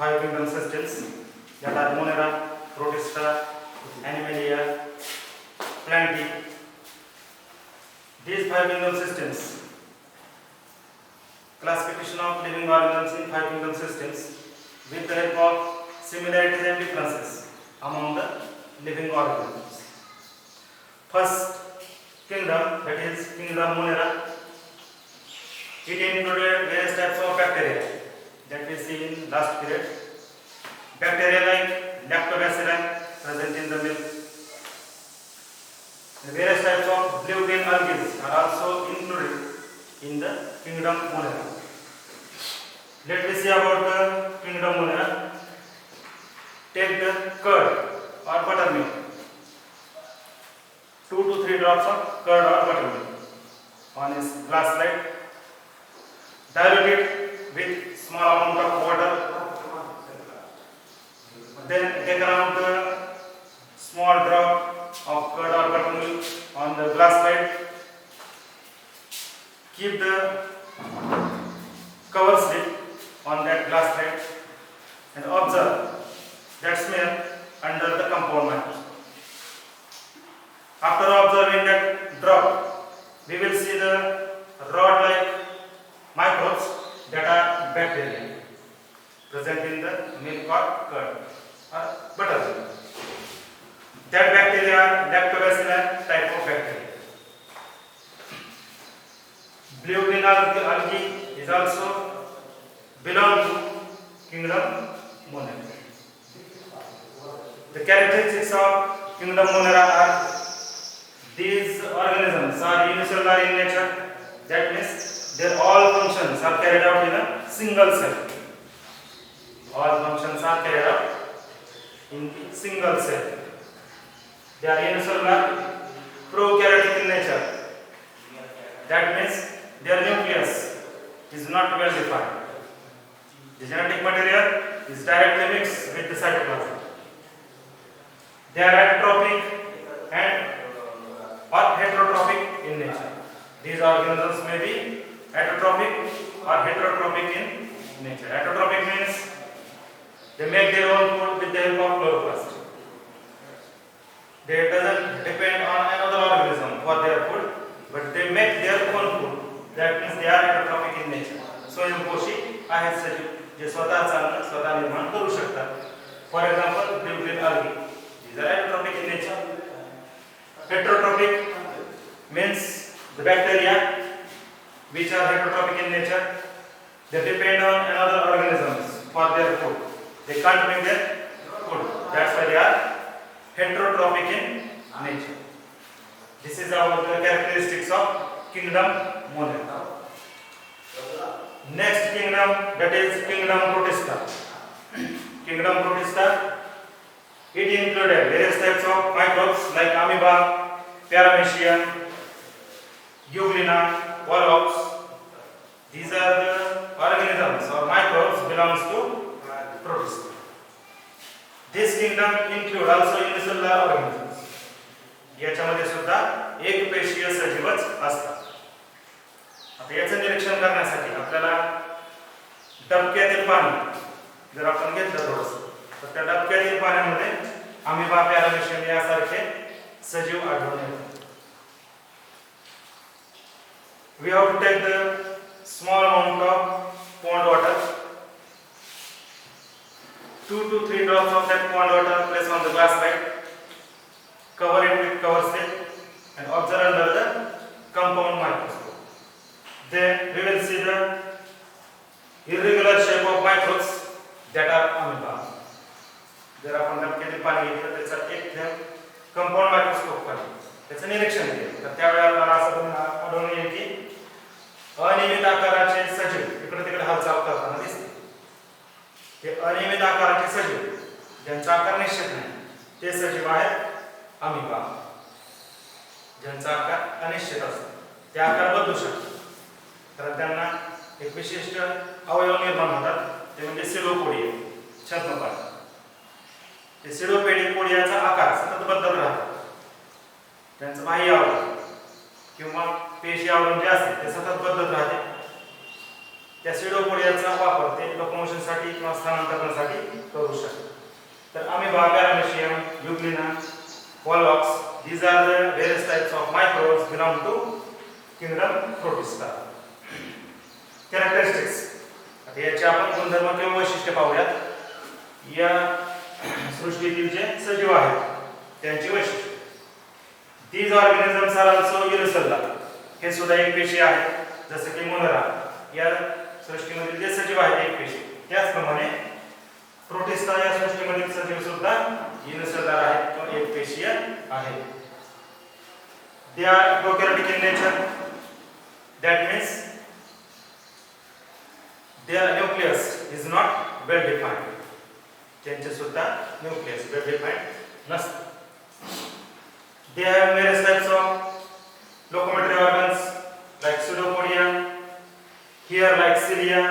five kingdom systems that are Monera, Protista, Animalia, Plantae. These five kingdom systems, classification of living organisms in five kingdom systems with the help of similarities and differences among the living organisms. First kingdom, that is kingdom Monera, it included various types of bacteria that we see in last period. Bacteria like Lactobacilli present in the milk. The various types of blue green algae are also included in the kingdom Monera. Let me see about the kingdom Monera. Take the curd or buttermilk. 2 to 3 drops of curd or buttermilk on a glass slide. Dilute it with small amount of water. Then take around the small drop of curd or buttermilk on the glass slide. Keep the cover slip on that glass slide and observe that smell under the compound microscope. After observing that drop, we will see the rod-like microbes that are bacteria present in the milk or curd or buttermilk. That bacteria are Lactobacilli type of bacteria. Blue green algae is also belong to kingdom Monera. The characteristics of kingdom Monera are these organisms are unicellular in nature. That means their all functions are carried out in a single cell. All functions are carried out in single cell. They are unicellular, prokaryotic in nature. That means their nucleus is not well defined. The genetic material is directly mixed with the cytoplasm. They are ectotrophic and or heterotrophic in nature. These organisms may be ectotrophic or heterotrophic in nature. Ectotrophic means they make their own food with the help of chloroplast. They doesn't depend on another organism for their food, but they make their own food. That means they are ectotrophic in nature. स्वयंपोषी आहेत सजीव जे स्वतःच अन्न स्वतः निर्माण करू शकतात. For example, blue green algae. These are ectotrophic in nature. Heterotrophic means the bacteria which are heterotrophic in nature. They depend on another organisms for their food. They can't make their food. That's why they are heterotrophic in nature. This is our characteristics of kingdom Monera. Next kingdom, that is kingdom Protista. Kingdom Protista, it included various types of microbes like amoeba, paramecium, euglena, polyps. These are the organisms or microbes belongs to Protista. This kingdom include also unicellular organisms. याच्यामध्ये सुद्धा एक पेशीय सजीवच असतात. आता याचं निरीक्षण करण्यासाठी आपल्याला डबक्यातील पाणी जर आपण घेतलं थोडंसं तर त्या डबक्यातील पाण्यामध्ये अमिबा, पॅरामेशियम यासारखे सजीव आढळून येतात. We have to take the small amount of pond water, 2 to 3 drops of that pond water, place on the glass slide, cover it with cover slip and observe under the compound microscope. Then we will see the irregular shape of microbes that are amoeba. जर आपण डबक्यातील पाणी घेतलं त्याचा एक थेंब compound microscope मध्ये त्याचं निरीक्षण केलं तर त्यावेळी आपल्याला असं आढळून येईल की अनियमित आकाराचे सजीव इकडे तिकडे हालचाल करताना दिसते. हे अनियमित आकाराचे सजीव ज्यांचा आकार निश्चित नाही ते सजीव आहेत अमिबा. ज्यांचा आकार अनिश्चित असतो ते आकार बदलू शकतात कारण त्यांना एक विशिष्ट अवयव निर्माण होतात ते म्हणजे सिलोपोडिया, छद्मपाद. ते सिलोपोडिक पोडियाचा आकार सतत बदलत राहतो. त्यांचं बाह्य आवरण किंवा पेशी आवरण जे असते ते सतत बदलत राहते. त्या सिडोपोडियाचा वापर ते लोकोमोशनसाठी किंवा स्थानांतरणासाठी करू शकतात. तर amoeba, paramecium, euglena, Volvox, these are the various types of microbes belong to kingdom Protista. Characteristics. आता याचे आपण गुणधर्म किंवा वैशिष्ट्ये पाहूयात. या सृष्टीतील जे सजीव आहेत त्यांची वैशिष्ट्ये. These organisms are also unicellular. हे सुद्धा एकपेशीय आहेत, जसे की मोनरा. या सृष्टीमधील जे सजीव आहेत एकपेशीय. त्याचप्रमाणे प्रोटिस्टा या सृष्टीमधील सजीव सुद्धा युनिसेल्युलर आहेत किंवा एकपेशीय आहेत. They are prokaryotic in nature. That means their nucleus is not well defined. त्यांचे सुद्धा nucleus well defined नसते. They have various types of locomotory organs like pseudopodia, hair like cilia,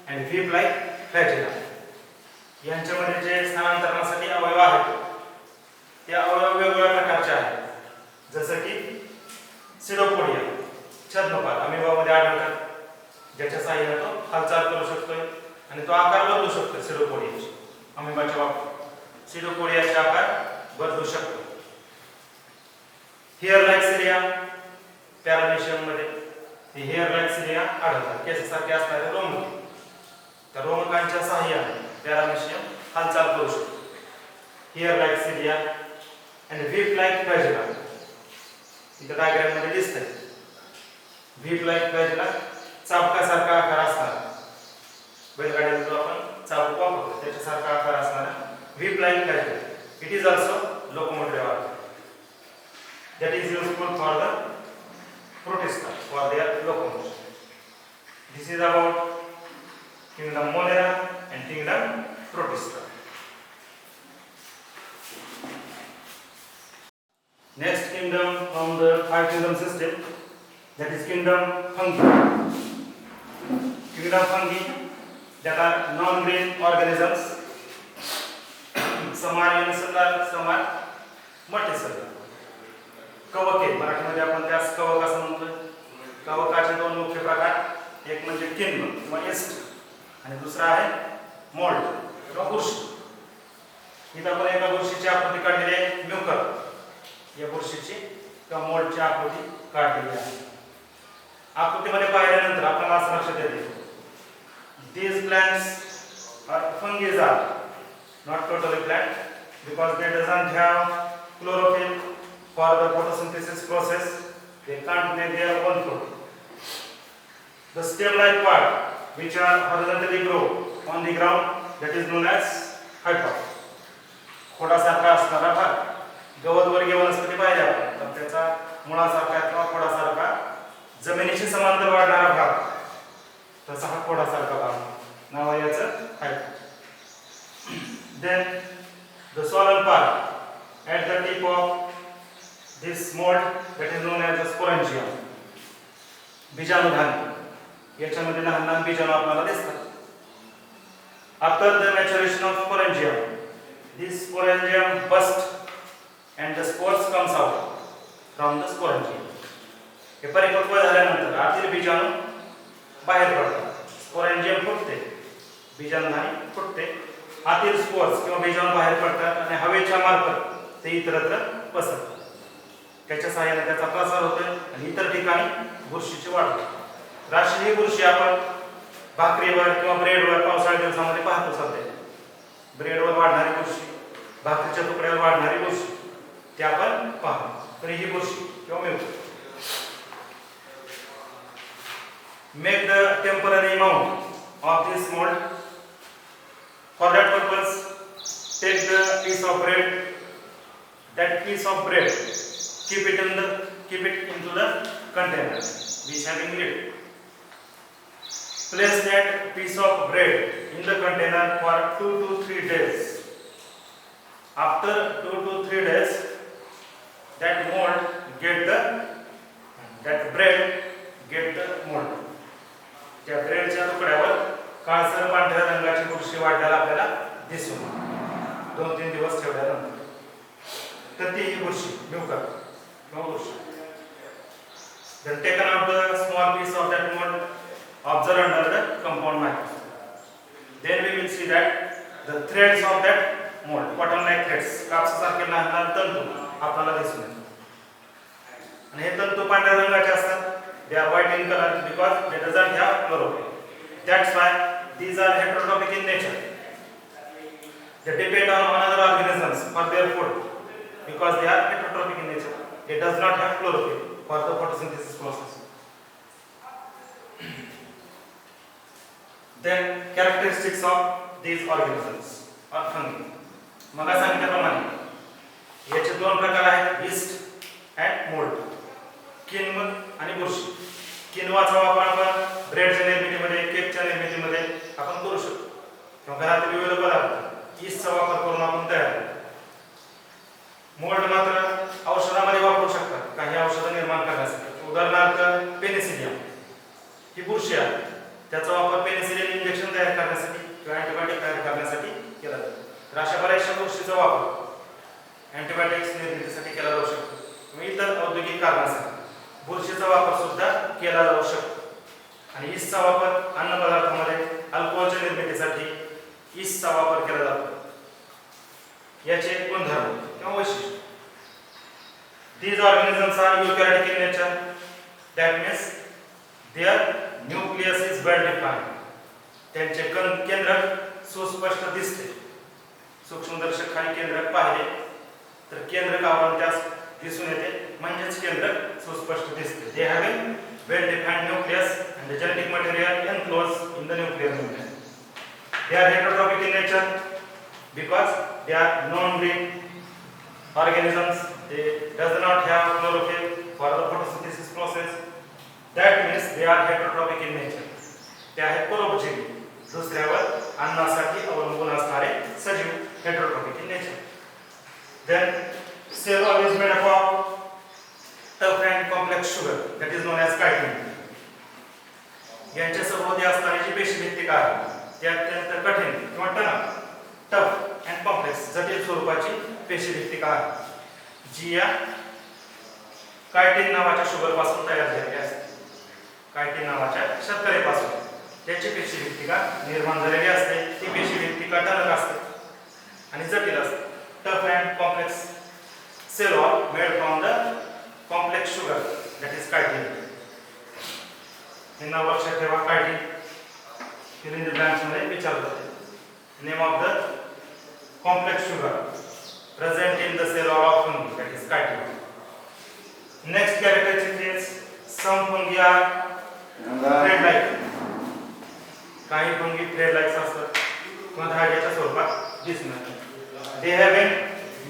and whip like flagella. यांच्यामध्ये जे स्थानांतरणासाठी अवयव आहेत ते अवयव वेगवेगळ्या प्रकारचे आहेत. जसं की सिडोपोडिया छद्मपाद अमिबामध्ये आढळतात, ज्याच्या सहाय्याने तो हालचाल करू शकतोय आणि तो आकार बदलू शकतो. सिडोपोडियाचे अमिबाच्या बाबतीत सिडोपोडियाचे आकार बदलू शकतो. हेअर लाईक सिलिया पॅरामेशियम मध्ये हे हेअर लाईक सिलिया आढळतात. केसासारखे असणारे रोमक, त्या रोमकांच्या सहाय्याने पॅरामेशियम हालचाल करू शकतो. हेअर लाईक सिलिया आणि व्हीप लाईक फ्लॅजेला इथे डायग्राम मध्ये दिसतंय. व्हीप लाईक फ्लॅजेला चाबकासारखा आकार असणारा, बैलगाडीला जो आपण चाबूक वापरतो त्याच्यासारखा आकार असणारा whip like flagella. It is also locomotive organ that is useful for the protista for their locomotion. This is about kingdom Monera and kingdom Protista. Next kingdom from the five kingdom system, that is kingdom Fungi. Kingdom Fungi that are non-green organisms. Some are unicellular, some are multicellular. कवके मराठीमध्ये आपण त्यास कवक असं म्हणतो. कवकाचे दोन मुख्य प्रकार, एक म्हणजे किण्व किंवा एस्ट आणि दुसरा आहे मोल्ड किंवा बुरशी. इथं आपण एका बुरशीची आकृती काढलेली आहे, म्युकर या बुरशीची किंवा मोल्डची आकृती काढलेली आहे. आकृतीमध्ये पाहिल्यानंतर आपल्याला असं लक्षात येते, these plants are fungi are not totally plant because they doesn't have chlorophyll for the photosynthesis process. They can't make their own food. The stem-like part which are horizontally grow on the ground, that is known as hyphal. खोडासारखा असणारा भाग गवतवर्गीय वनस्पती पाहिजे आपण तर त्याचा मुळासारखा किंवा खोडासारखा जमिनीशी समांतर वाढणारा भाग, तसा हा खोडासारखा भाग नाव आहे याचं hyphal. Then the soil part at the tip of this mold that is known as the sporangium. बीजाणुधानी याच्यामध्ये लहान लहान बीजाणू आपल्याला दिसतात. After the maturation of sporangium, this sporangium bursts and the spores comes out from the sporangium. हे परिपक्व झाल्यानंतर आतील बीजाणू बाहेर पडतात. स्पोरंजियम फुटते, बीजाणुधानी फुटते, आतील स्पोर्स किंवा बीजाणू बाहेर पडतात आणि हवेच्या मार्फत ते इतरत्र पसरतात. त्याच्या सहाय्याने त्याचा प्रसार होतोय आणि इतर ठिकाणी बुरशीची वाढ होते. राशी ही बुरशी आपण भाकरीवर किंवा ब्रेडवर पावसाळ्याच्या दिवसामध्ये पाहतो. सध्या ब्रेडवर वाढणारी बुरशी, भाकरीच्या तुकड्यावर वाढणारी बुरशी ते आपण पाहतो. तर ही बुरशी किंवा Mucor. Make the temporary mount of this mold. For that purpose, take the piece of bread. That piece of bread, keep it into the container which having lid. Place that piece of bread in the container for 2 to 3 days. After 2 to 3 days, that bread get the mold. त्या ब्रेडच्या तुकड्यावर काळसर पांढऱ्या रंगाची बुरशी वाढल्याला आपल्याला दिसून 2-3 दिवस ठेवल्यानंतर तर ती ही बुरशी म्युकर किंवा बुरशी. Then taken out the small piece of that mold, observe under the the threads of that mold, cotton like threads, कापसासारखे लहान लहान तंतू आपल्याला दिसून येतात. आणि हे तंतू पांढऱ्या रंगाचे असतात. They are white in color because they doesn't have chlorophyll. That's why these are heterotrophic in nature. They depend on other organisms for their food because they are heterotrophic in nature. It does not have chlorophyll for the photosynthesis process. Then characteristics of these organisms or fungi. मग सांगितल्याप्रमाणे याचे दोन प्रकार आहेत, yeast and mould. किण्व आणि बुरशी. किण्वाचा वापर आपण ब्रेडच्या निर्मितीमध्ये, केकच्या निर्मितीमध्ये आपण करू शकतो किंवा घरातील विविध पदार्थ यीस्टचा वापर करून आपण तयार करतो. मोल्ड मात्र औषधामध्ये वापरू शकतात, काही औषधं निर्माण करण्यासाठी. उदाहरणार्थ पेनिसिलियम ही बुरशी आहे, त्याचा वापर पेनिसिलिन इंजेक्शन तयार करण्यासाठी किंवा अँटीबायोटिक तयार करण्यासाठी केला जातो. तर अशा बऱ्याचशा बुरशीचा वापर अँटीबायोटिक्स निर्मितीसाठी केला जाऊ शकतो किंवा इतर औद्योगिक कारणासाठी बुरशीचा वापर सुद्धा केला जाऊ शकतो. आणि यीस्टचा वापर अन्न पदार्थांमध्ये अल्कोहोलच्या निर्मितीसाठी यीस्टचा वापर केला जातो. याचे गुणधर्म किंवा वैशिष्ट्य. These organisms are eukaryotic in nature. That means their nucleus is well defined. त्यांचे केंद्रक सुस्पष्ट दिसते. सूक्ष्मदर्शक खाली केंद्रक पाहिले तर केंद्रकावरून त्यास दिसून येते, म्हणजेच केंद्रक सुस्पष्ट दिसते. They have a well defined nucleus and the genetic material enclosed in the nuclear membrane. They are heterotrophic in nature because they are non-green organisms. They does not have chlorophyll for the photosynthesis process. That means they are heterotrophic in nature. ते आहेत परोपजीवी, दुसऱ्यावर अन्नासाठी अवलंबून असणारे सजीव, heterotrophic in nature. Then cell wall is made up of tough and complex sugar that is known as chitin. यांच्या सभोवती असणारी जी पेशीभित्तिका आहे ती अत्यंत कठीण किंवा टफ अँड कॉम्प्लेक्स जटिल स्वरूपाची पेशीभित्तिका आहे, जी या कायटिन नावाच्या शुगर पासून तयार झालेली असते. कायटिन नावाच्या शर्करेपासून त्याची पेशीभित्तिका निर्माण झालेली असते. ती पेशीभित्तिका टणक असते आणि जटिल असते. Tough and complex cell wall made from the complex sugar that is chitin. हे नाव लक्षात ठेवा, chitin. fill in the blanks मध्ये विचारलं जाते. Name of the complex sugar present in the cell wall of fungi that is chitin. Next characteristic is some fungi are thread-like. काही fungi thread-like असतात किंवा धाग्याच्या स्वरूपात दिसून येतात. They have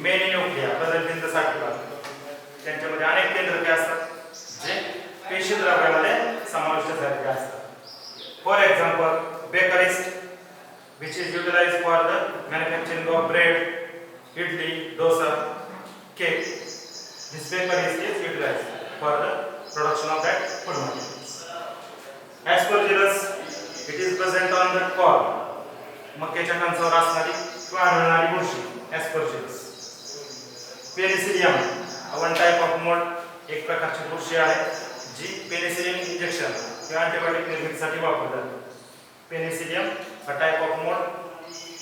many nuclei present in the cytoplasm. त्यांच्यामध्ये अनेक केंद्रके असतात जे पेशी द्रव्यामध्ये समाविष्ट झालेले असतात. For example baker yeast which is utilized for the manufacturing of bread, idli, dosa, cake. This beker yeast is utilized for the production of that food materials. Aspergillus, it is present on the corn. मक्याच्या कणसावर असणारी किंवा आढळणारी बुरशी Aspergillus. Penicillium one type of mould, एक प्रकारची बुरशी आहे जी penicillin injection किंवा अँटीबायोटिक निर्मितीसाठी वापरली जाते. Penicillium a type of mold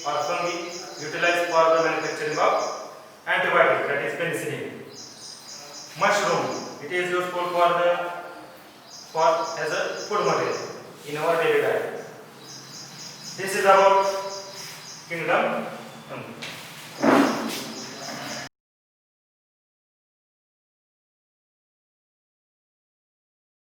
or fungi utilized for the manufacturing of antibiotic, that is penicillin. Mushroom, it is useful for as a food material in our daily diet. This is about